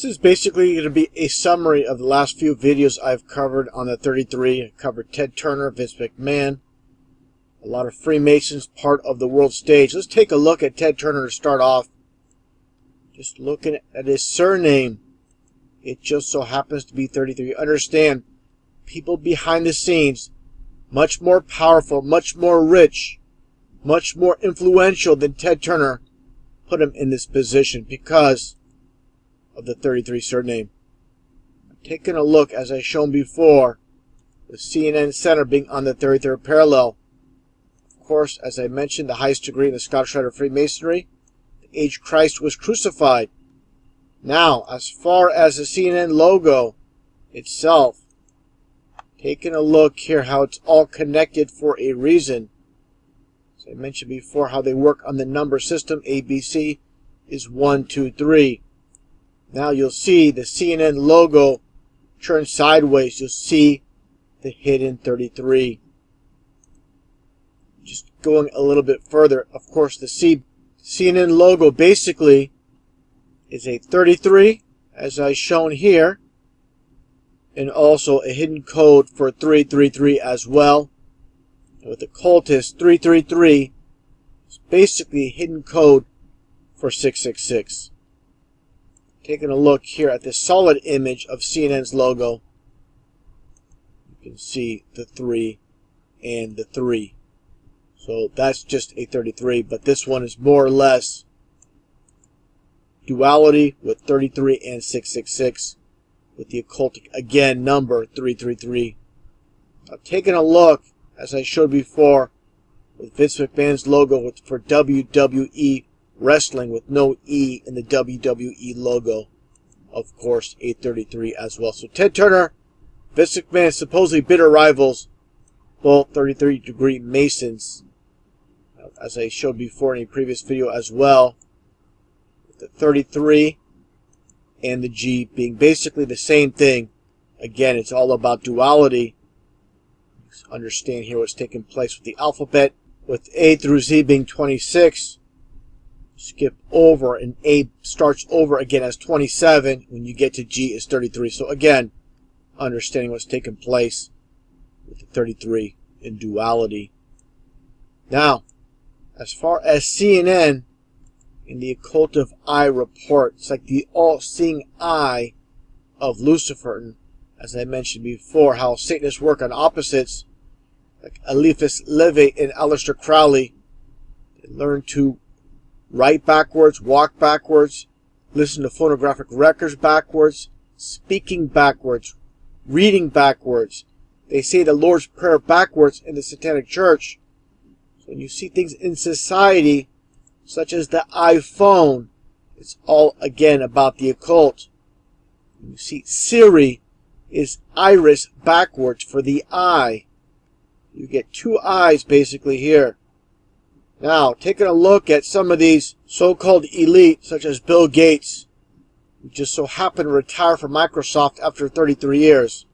is basically going to be a summary of the last few videos I've covered on the 33. I covered Ted Turner, Vince McMahon, a lot of Freemasons, part of the world stage. Let's take a look at Ted Turner to start off. Just looking at his surname, it just so happens to be 33. Understand, people behind the scenes, much more powerful, much more rich, much more influential than Ted Turner, put him in this position because of the 33 surname. Taking a look, as I've shown before, the CNN Center being on the 33rd parallel. Of course, as I mentioned, the highest degree in the Scottish Rite of Freemasonry, the age Christ was crucified. Now, as far as the CNN logo itself, taking a look here how it's all connected for a reason. As I mentioned before, how they work on the number system, ABC is 1, 2, 3. Now you'll see the CNN logo turn sideways. You'll see the hidden 33. Just going a little bit further, of course, the CNN logo basically is a 33, as I've shown here, and also a hidden code for 333 as well. And with the cultist, 333 is basically a hidden code for 666. Taking a look here at the solid image of CNN's logo, you can see the 3 and the 3. So that's just a 33, but this one is more or less duality with 33 and 666 with the occultic, again, number 333. Now taking a look, as I showed before, with Vince McMahon's logo for WWE Wrestling with no E in the WWE logo. Of course, 833 as well. So Ted Turner, Vince McMahon, supposedly bitter rivals, both 33-degree Masons. As I showed before in a previous video as well, the 33 and the G being basically the same thing. Again, it's all about duality. Understand here what's taking place with the alphabet, with A through Z being 26. Skip over, and A starts over again as 27. When you get to G is 33. So again, understanding what's taking place with the 33 in duality. Now, as far as CNN in the occultive eye report, it's like the all-seeing eye of Lucifer. And as I mentioned before, how Satanists work on opposites, like Eliphas Levi and Aleister Crowley. They learn to write backwards, walk backwards, listen to phonographic records backwards, speaking backwards, reading backwards. They say the Lord's Prayer backwards in the Satanic Church. So when you see things in society, such as the iPhone, it's all again about the occult. You see Siri is iris backwards for the eye. You get two eyes basically here. Now, taking a look at some of these so-called elite, such as Bill Gates, who just so happened to retire from Microsoft after 33 years.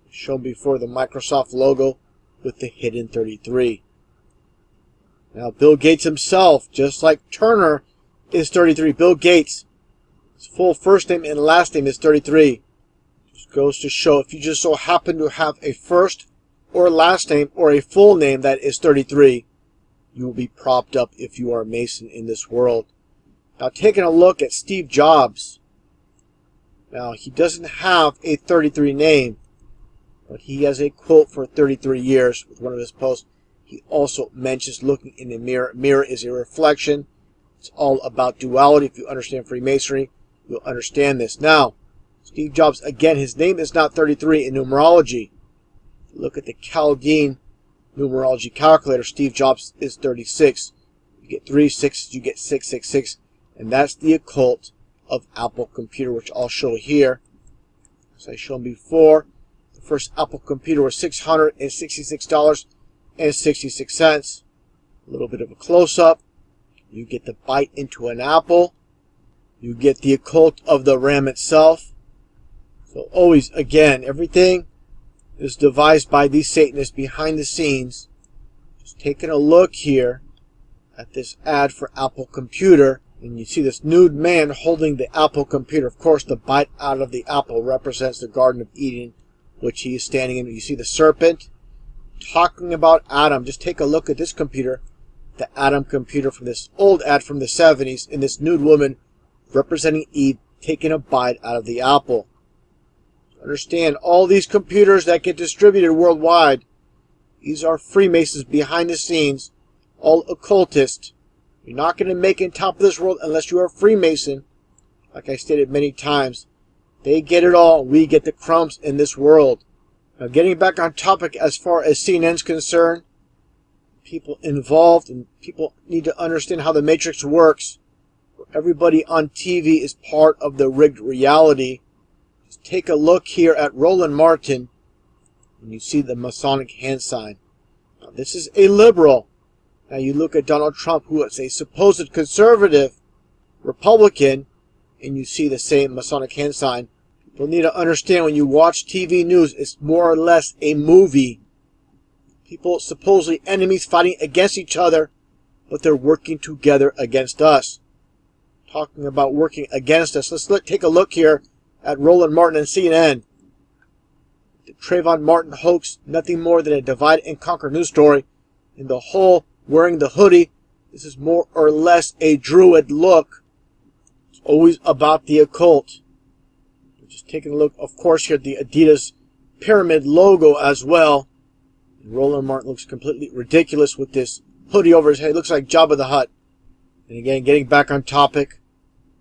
Shown before the Microsoft logo with the hidden 33. Now, Bill Gates himself, just like Turner, is 33. Bill Gates, his full first name and last name is 33. Just goes to show, if you just so happen to have a first or last name or a full name that is 33, you will be propped up if you are a Mason in this world. Now, taking a look at Steve Jobs. Now, he doesn't have a 33 name, but he has a quote for 33 years with one of his posts. He also mentions looking in the mirror. Mirror is a reflection. It's all about duality. If you understand Freemasonry, you'll understand this. Now, Steve Jobs, again, his name is not 33 in numerology. Look at the Chaldean numerology calculator. Steve Jobs is 36. You get 3 6s, you get 666, and that's the occult of Apple computer, which I'll show here. As I shown before, the first Apple computer was $666.66. A little bit of a close-up. You get the bite into an apple. You get the occult of the RAM itself. So always, again, everything is devised by these Satanists behind the scenes. Just taking a look here at this ad for Apple Computer. And you see this nude man holding the Apple computer. Of course, the bite out of the apple represents the Garden of Eden, which he is standing in. You see the serpent talking about Adam. Just take a look at this computer, the Adam computer from this old ad from the 70s, and this nude woman representing Eve taking a bite out of the apple. Understand, all these computers that get distributed worldwide, these are Freemasons behind the scenes, all occultists. You're not going to make it on top of this world unless you are a Freemason. Like I stated many times, they get it all. We get the crumbs in this world. Now, getting back on topic as far as CNN's concerned, people involved and people need to understand how the Matrix works. Everybody on TV is part of the rigged reality. Just take a look here at Roland Martin, and you see the Masonic hand sign. Now, this is a liberal. Now you look at Donald Trump, who is a supposed conservative Republican, and you see the same Masonic hand sign. People need to understand, when you watch TV news, it's more or less a movie. People, supposedly enemies fighting against each other, but they're working together against us. Talking about working against us, let's take a look here at Roland Martin and CNN. The Trayvon Martin hoax, nothing more than a divide and conquer news story. In the whole wearing the hoodie, this is more or less a druid look. It's always about the occult. We're just taking a look, of course, here at the Adidas pyramid logo as well. And Roland Martin looks completely ridiculous with this hoodie over his head. It looks like Jabba the Hutt. And again, getting back on topic,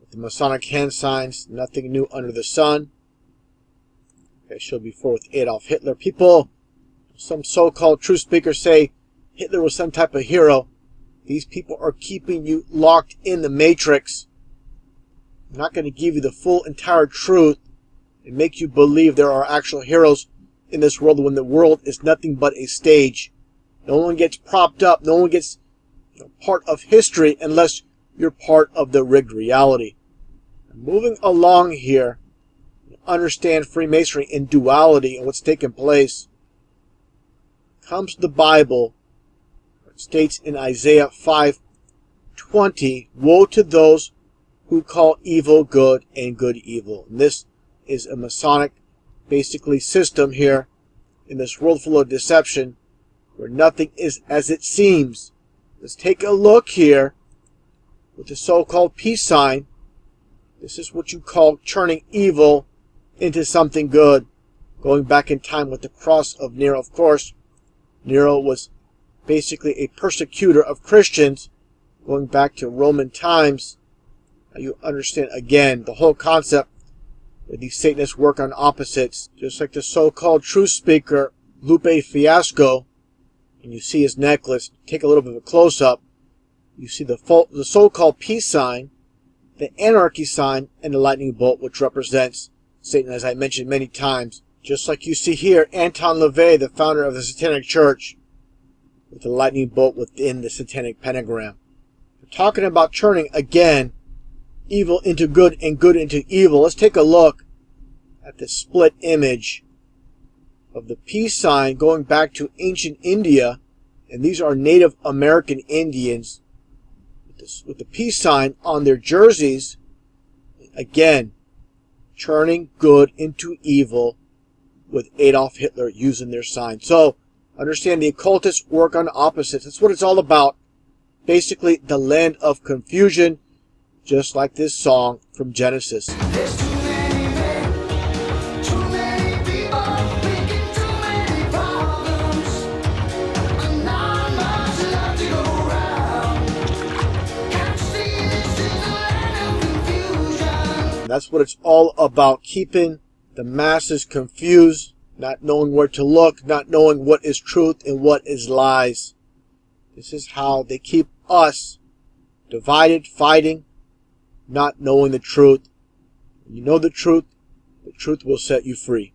with the Masonic hand signs, nothing new under the sun. I showed before with Adolf Hitler. People, some so-called truth speakers say Hitler was some type of hero. These people are keeping you locked in the Matrix. I'm not going to give you the full, entire truth and make you believe there are actual heroes in this world when the world is nothing but a stage. No one gets propped up. No one gets part of history unless you're part of the rigged reality. Moving along here, understand Freemasonry in duality and what's taking place. Comes the Bible. It states in Isaiah 5:20, "Woe to those who call evil good and good evil." And this is a Masonic, basically, system here in this world full of deception, where nothing is as it seems. Let's take a look here with the so-called peace sign. This is what you call turning evil into something good. Going back in time with the cross of Nero, of course. Nero was basically a persecutor of Christians, going back to Roman times. Now you understand, again, the whole concept that these Satanists work on opposites. Just like the so-called truth speaker, Lupe Fiasco, and you see his necklace. Take a little bit of a close-up. You see the so-called peace sign, the anarchy sign, and the lightning bolt, which represents Satan, as I mentioned many times. Just like you see here, Anton LaVey, the founder of the Satanic Church, with the lightning bolt within the Satanic pentagram. We're talking about turning, again, evil into good and good into evil. Let's take a look at the split image of the peace sign going back to ancient India. And these are Native American Indians with the peace sign on their jerseys. Again, turning good into evil with Adolf Hitler using their sign. So, understand, the occultists work on opposites. That's what it's all about. Basically, the land of confusion, just like this song from Genesis. There's too many men, too many people, making too many problems, and not much love to go around. Can't you see this is a land of confusion? That's what it's all about, keeping the masses confused, not knowing where to look, not knowing what is truth and what is lies. This is how they keep us divided, fighting, not knowing the truth. When you know the truth will set you free.